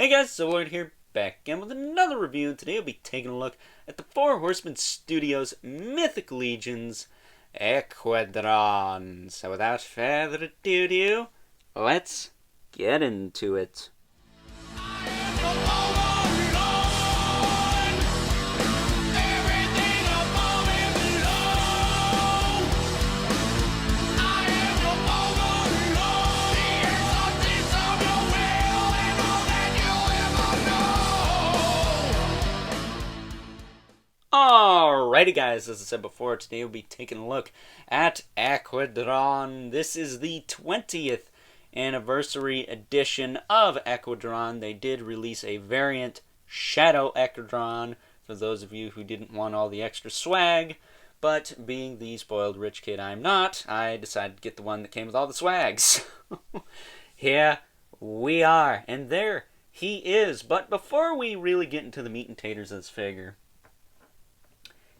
Hey guys, so Lord here, back again with another review, and today we'll be taking a look at the Four Horsemen Studios Mythic Legions Equadron. So without further ado, let's get into it. Alrighty guys, as I said before, today we'll be taking a look at Equadron. This is the 20th anniversary edition of Equadron. They did release a variant Shadow Equadron for those of you who didn't want all the extra swag, but being the spoiled rich kid I'm not, I decided to get the one that came with all the swags. Here we are, and there he is. But before we really get into the meat and taters of this figure,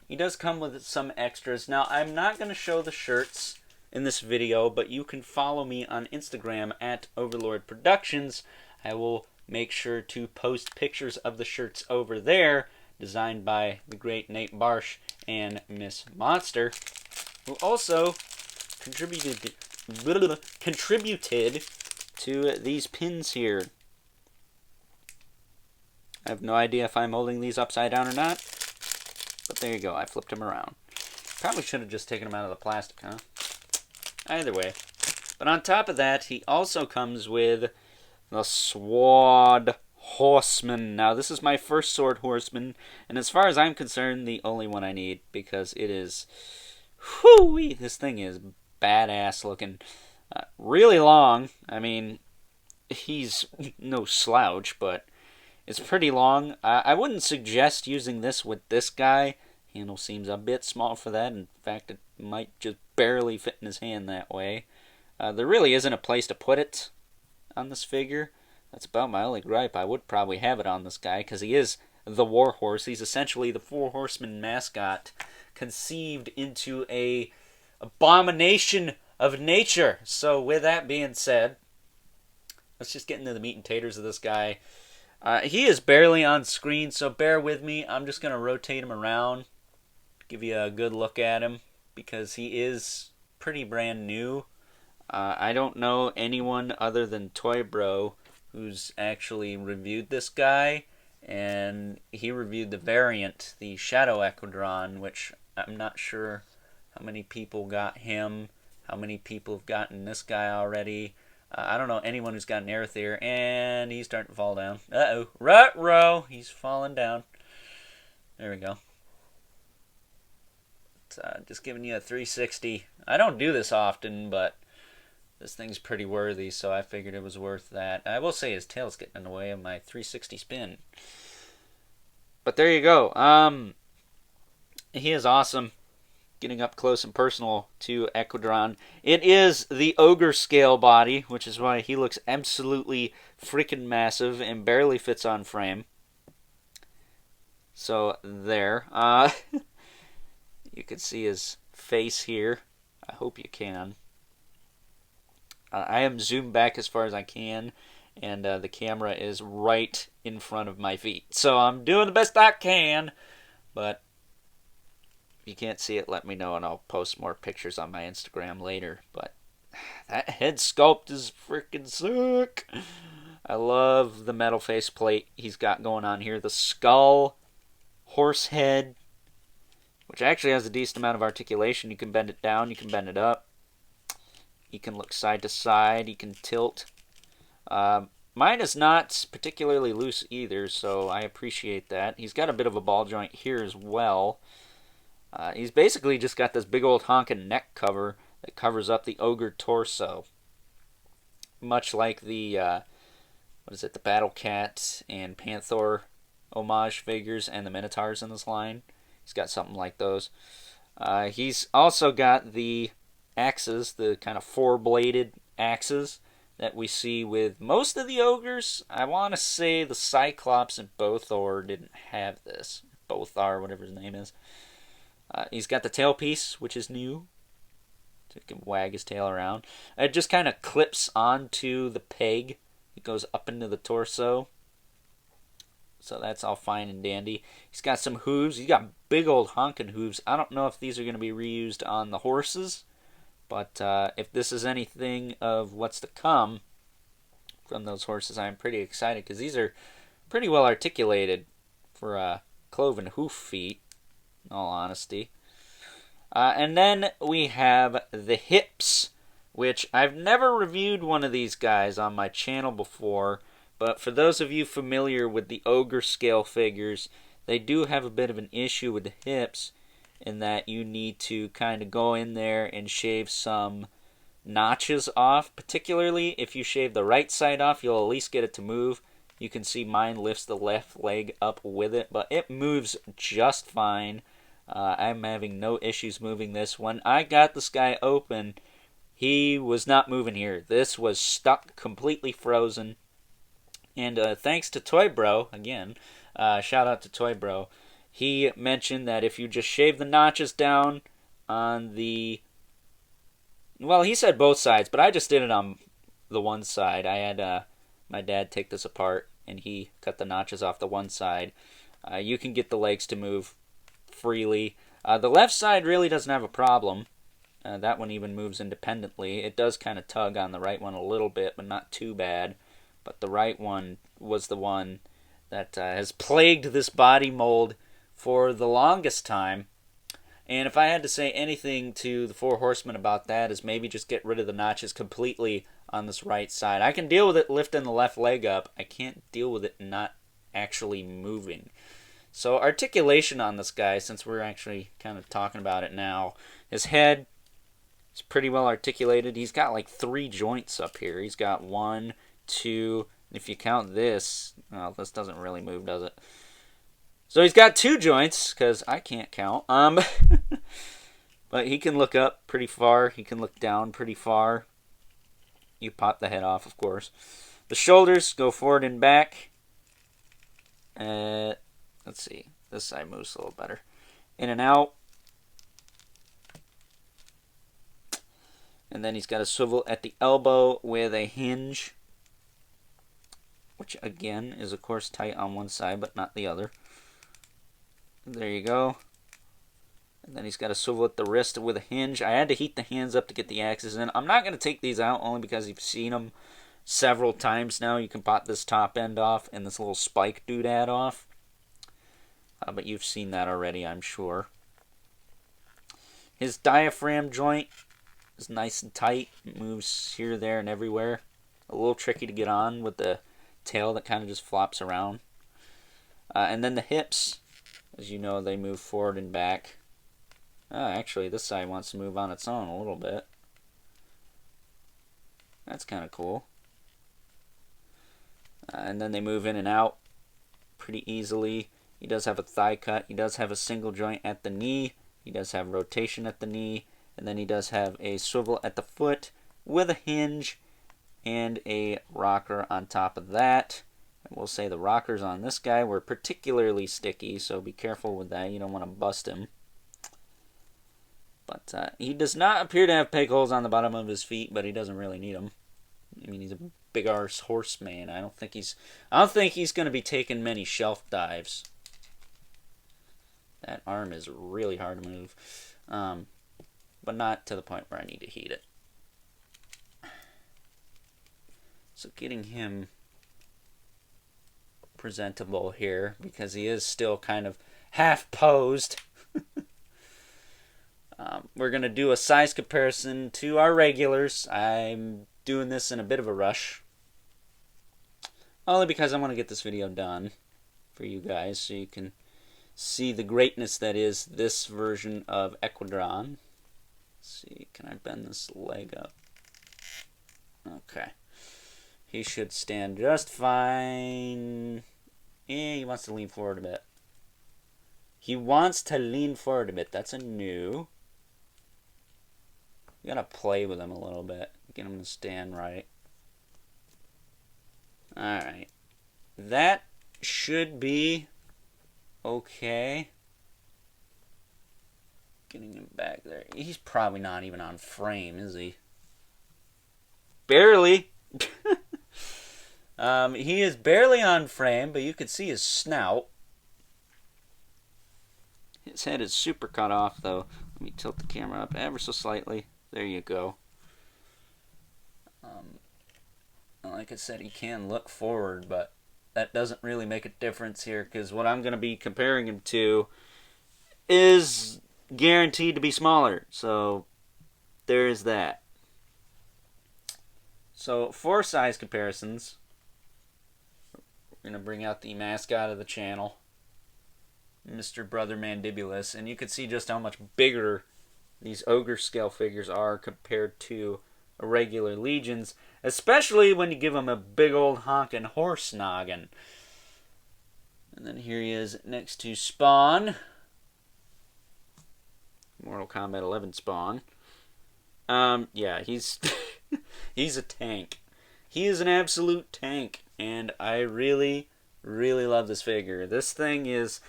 he does come with some extras. Now, I'm not going to show the shirts in this video, but you can follow me on Instagram at Overlord Productions. I will make sure to post pictures of the shirts over there, designed by the great Nate Barsh and Miss Monster, who also contributed to these pins here. I have no idea if I'm holding these upside down or not. But there you go, I flipped him around. Probably should have just taken him out of the plastic, huh? Either way. But on top of that, he also comes with the Sword Horsemen. Now, this is my first Sword Horseman, and as far as I'm concerned, the only one I need, because it is... Whoo-wee! This thing is badass looking. Really long. I mean, he's no slouch, but... it's pretty long. I wouldn't suggest using this with this guy. Handle seems a bit small for that. In fact, it might just barely fit in his hand that way. There really isn't a place to put it on this figure. That's about my only gripe. I would probably have it on this guy because he is the war horse. He's essentially the Four Horsemen mascot conceived into a abomination of nature. So with that being said, let's just get into the meat and taters of this guy. He is barely on screen, so bear with me. I'm just going to rotate him around, give you a good look at him, because he is pretty brand new. I don't know anyone other than Toy Bro who's actually reviewed this guy, and he reviewed the variant, the Shadow Equadron, which I'm not sure how many people got him, how many people have gotten this guy already. I don't know anyone who's got an Aerothere, and he's starting to fall down. Uh-oh. Ruh-roh! He's falling down. There we go. Just giving you a 360. I don't do this often, but this thing's pretty worthy, so I figured it was worth that. I will say his tail's getting in the way of my 360 spin. But there you go. He is awesome. Getting up close and personal to Equadron. It is the ogre scale body, which is why he looks absolutely freaking massive and barely fits on frame. So there. You can see his face here. I hope you can. I am zoomed back as far as I can, and the camera is right in front of my feet. So I'm doing the best I can, but if you can't see it, let me know, and I'll post more pictures on my Instagram later. But that head sculpt is freaking sick. I love the metal face plate he's got going on here. The skull, horse head, which actually has a decent amount of articulation. You can bend it down, you can bend it up. You can look side to side, you can tilt. Mine is not particularly loose either, so I appreciate that. He's got a bit of a ball joint here as well. He's basically just got this big old honkin' neck cover that covers up the ogre torso. Much like the, the Battle Cat and Panther homage figures and the Minotaurs in this line. He's got something like those. He's also got the axes, the kind of four-bladed axes that we see with most of the ogres. I want to say the Cyclops and Bothor didn't have this. Bothar, whatever his name is. He's got the tailpiece, which is new. So he can wag his tail around. It just kind of clips onto the peg. It goes up into the torso. So that's all fine and dandy. He's got some hooves. He's got big old honking hooves. I don't know if these are going to be reused on the horses, but if this is anything of what's to come from those horses, I'm pretty excited because these are pretty well articulated for cloven hoof feet, in all honesty. And then we have the hips, which I've never reviewed one of these guys on my channel before, but for those of you familiar with the ogre scale figures, they do have a bit of an issue with the hips in that you need to kind of go in there and shave some notches off. Particularly if you shave the right side off, you'll at least get it to move. You can see mine lifts the left leg up with it, but it moves just fine. I'm having no issues moving this. When I got this guy open, he was not moving here. This was stuck, completely frozen. And thanks to Toy Bro, again, shout out to Toy Bro, he mentioned that if you just shave the notches down on the... Well, he said both sides, but I just did it on the one side. I had my dad take this apart, and he cut the notches off the one side. You can get the legs to move freely. The left side really doesn't have a problem. That one even moves independently. It does kind of tug on the right one a little bit, but not too bad. But the right one was the one that has plagued this body mold for the longest time. And if I had to say anything to the Four Horsemen about that, is maybe just get rid of the notches completely on this right side. I can deal with it lifting the left leg up. I can't deal with it not actually moving. So articulation on this guy, since we're actually kind of talking about it now, his head is pretty well articulated. He's got like 3 joints up here. He's got 1, 2, if you count this, well, this doesn't really move, does it? So he's got 2 joints, because I can't count. But he can look up pretty far. He can look down pretty far. You pop the head off, of course. The shoulders go forward and back. Let's see. This side moves a little better. In and out. And then he's got a swivel at the elbow with a hinge, which again is of course tight on one side but not the other. There you go. And then he's got a swivel at the wrist with a hinge. I had to heat the hands up to get the axes in. I'm not going to take these out only because you've seen them several times now. You can pop this top end off and this little spike doodad off. But you've seen that already, I'm sure. His diaphragm joint is nice and tight. It moves here, there, and everywhere. A little tricky to get on with the tail that kind of just flops around. And then the hips, as you know, they move forward and back. Actually, this side wants to move on its own a little bit. That's kind of cool. And then they move in and out pretty easily. He does have a thigh cut. He does have a single joint at the knee. He does have rotation at the knee. And then he does have a swivel at the foot with a hinge and a rocker on top of that. I will say the rockers on this guy were particularly sticky, so be careful with that. You don't want to bust him. But he does not appear to have peg holes on the bottom of his feet, but he doesn't really need them. I mean, he's a big arse horseman. I don't think he's going to be taking many shelf dives. That arm is really hard to move, but not to the point where I need to heat it. So getting him presentable here, because he is still kind of half posed. We're going to do a size comparison to our regulars. I'm doing this in a bit of a rush, only because I want to get this video done for you guys so you can see the greatness that is this version of Equadron. Let's see, can I bend this leg up? Okay. He should stand just fine. He wants to lean forward a bit. He wants to lean forward a bit. That's a new. You gotta play with him a little bit. Get him to stand right. Alright. That should be okay. Getting him back there. He's probably not even on frame, is he? Barely. He is barely on frame, but you can see his snout. His head is super cut off, though. Let me tilt the camera up ever so slightly. There you go. Like I said, he can look forward, but that doesn't really make a difference here, because what I'm going to be comparing him to is guaranteed to be smaller. So there is that. So for size comparisons, we're going to bring out the mascot of the channel, Mr. Brother Mandibulus, and you can see just how much bigger these ogre scale figures are compared to regular legions, especially when you give them a big old honkin' horse noggin. And then here he is next to Spawn, Mortal Kombat 11 Spawn. Yeah, he's he's a tank. He is an absolute tank, and I really, really love this figure. This thing is,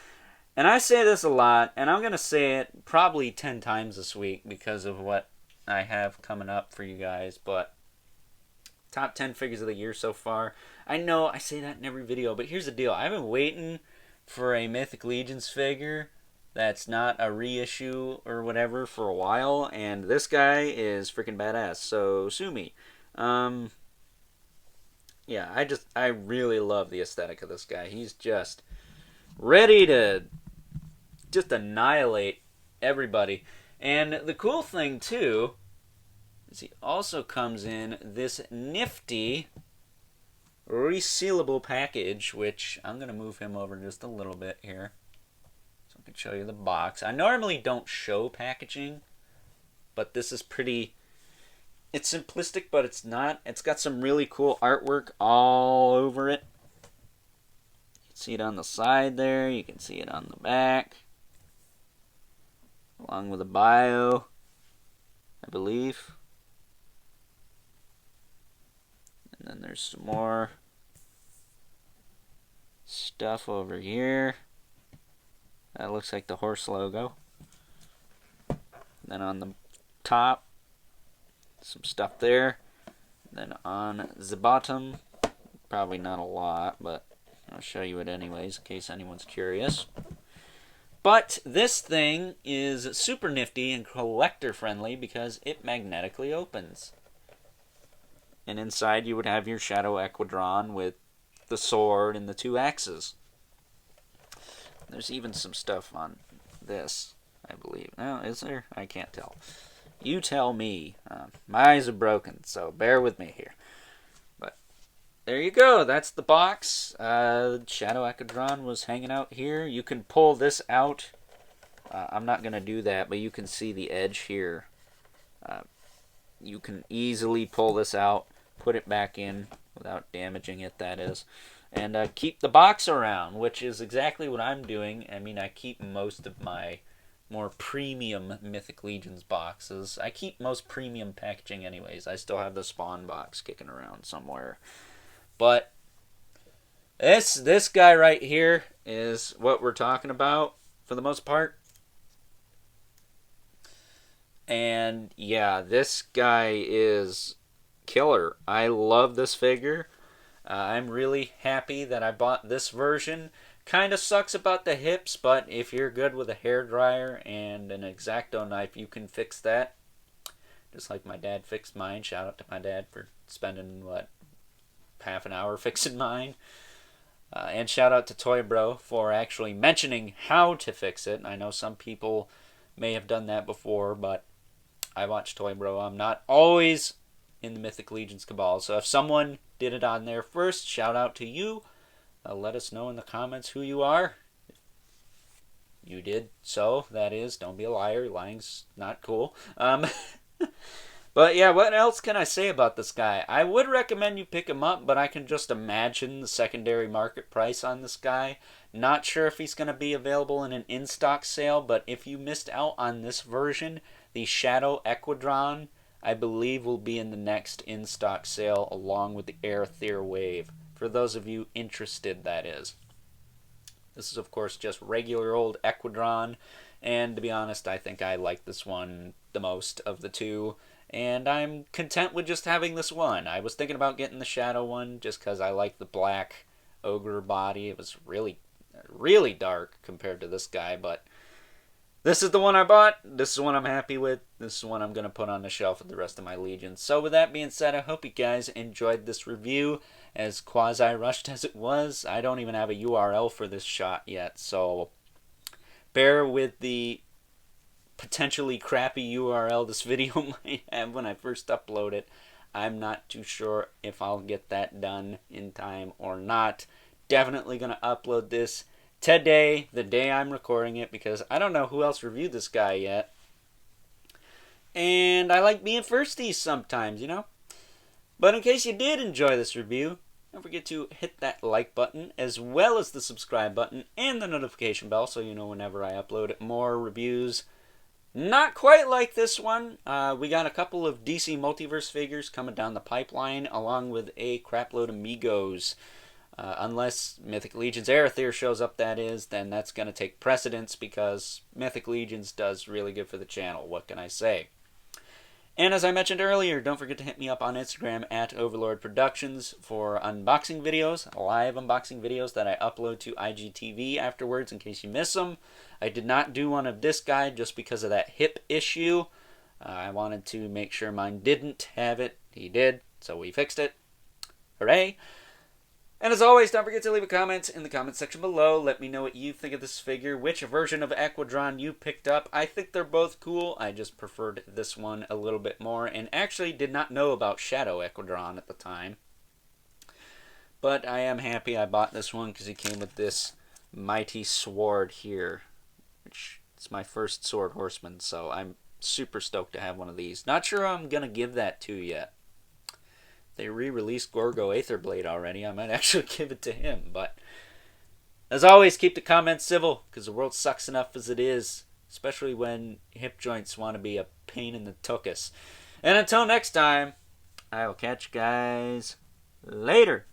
and I say this a lot, and I'm going to say it probably 10 times this week because of what I have coming up for you guys, but top 10 figures of the year so far. I know I say that in every video, but here's the deal. I've been waiting for a Mythic Legions figure that's not a reissue or whatever for a while, and this guy is freaking badass, so sue me. Yeah, I really love the aesthetic of this guy. He's just ready to just annihilate everybody. And the cool thing, too, is he also comes in this nifty resealable package, which I'm going to move him over just a little bit here so I can show you the box. I normally don't show packaging, but this is pretty... It's simplistic, but it's not. It's got some really cool artwork all over it. You can see it on the side there. You can see it on the back, along with a bio, I believe. And then there's some more stuff over here. That looks like the horse logo. And then on the top, some stuff there. And then on the bottom, probably not a lot, but I'll show you it anyways in case anyone's curious. But this thing is super nifty and collector friendly because it magnetically opens. And inside you would have your Shadow Equadron with the sword and the 2 axes. There's even some stuff on this, I believe. No, is there? I can't tell. You tell me. My eyes are broken, so bear with me here. But there you go. That's the box. Shadow Equadron was hanging out here. You can pull this out. I'm not going to do that, but you can see the edge here. You can easily pull this out, put it back in without damaging it, that is. And keep the box around, which is exactly what I'm doing. I mean, I keep most of my more premium Mythic Legions boxes. I keep most premium packaging anyways. I still have the Spawn box kicking around somewhere. But this guy right here is what we're talking about for the most part. And yeah, this guy is killer. I love this figure. I'm really happy that I bought this version. Kind of sucks about the hips, but if you're good with a hairdryer and an X-Acto knife, you can fix that. Just like my dad fixed mine. Shout out to my dad for spending, half an hour fixing mine. And shout out to Toy Bro for actually mentioning how to fix it. I know some people may have done that before, but I watch Toy Bro. I'm not always in the Mythic Legions cabal, so if someone did it on there first, shout out to you. Let us know in the comments who you are. You did so, that is. Don't be a liar. Lying's not cool. But yeah, what else can I say about this guy? I would recommend you pick him up, but I can just imagine the secondary market price on this guy. Not sure if he's going to be available in an in-stock sale, but if you missed out on this version, the Shadow Equadron, I believe, will be in the next in-stock sale along with the Aether Wave. For those of you interested, that is. This is, of course, just regular old Equadron, and to be honest, I think I like this one the most of the two. And I'm content with just having this one. I was thinking about getting the shadow one just because I like the black ogre body. It was really, really dark compared to this guy, but this is the one I bought. This is the one I'm happy with. This is the one I'm going to put on the shelf with the rest of my legions. So with that being said, I hope you guys enjoyed this review. As quasi-rushed as it was, I don't even have a URL for this shot yet. So bear with the potentially crappy URL this video might have when I first upload it. I'm not too sure if I'll get that done in time or not. Definitely going to upload this today, the day I'm recording it, because I don't know who else reviewed this guy yet. And I like being firsties sometimes, you know? But in case you did enjoy this review, don't forget to hit that like button, as well as the subscribe button and the notification bell, so you know whenever I upload more reviews. Not quite like this one. We got a couple of DC Multiverse figures coming down the pipeline, along with a crapload of Migos. Unless Mythic Legion's Aether shows up, that is, then that's going to take precedence because Mythic Legion's does really good for the channel. What can I say? And as I mentioned earlier, don't forget to hit me up on Instagram at Overlord Productions for unboxing videos, live unboxing videos that I upload to IGTV afterwards in case you miss them. I did not do one of this guy just because of that hip issue. I wanted to make sure mine didn't have it. He did, so we fixed it. Hooray! And as always, don't forget to leave a comment in the comment section below. Let me know what you think of this figure, which version of Equadron you picked up. I think they're both cool. I just preferred this one a little bit more, and actually did not know about Shadow Equadron at the time. But I am happy I bought this one because he came with this mighty sword here, which is my first sword horseman, so I'm super stoked to have one of these. Not sure I'm going to give that to yet. They re-released Gorgo Aetherblade already. I might actually give it to him. But as always, keep the comments civil, because the world sucks enough as it is, especially when hip joints want to be a pain in the tuchus. And until next time, I will catch you guys later.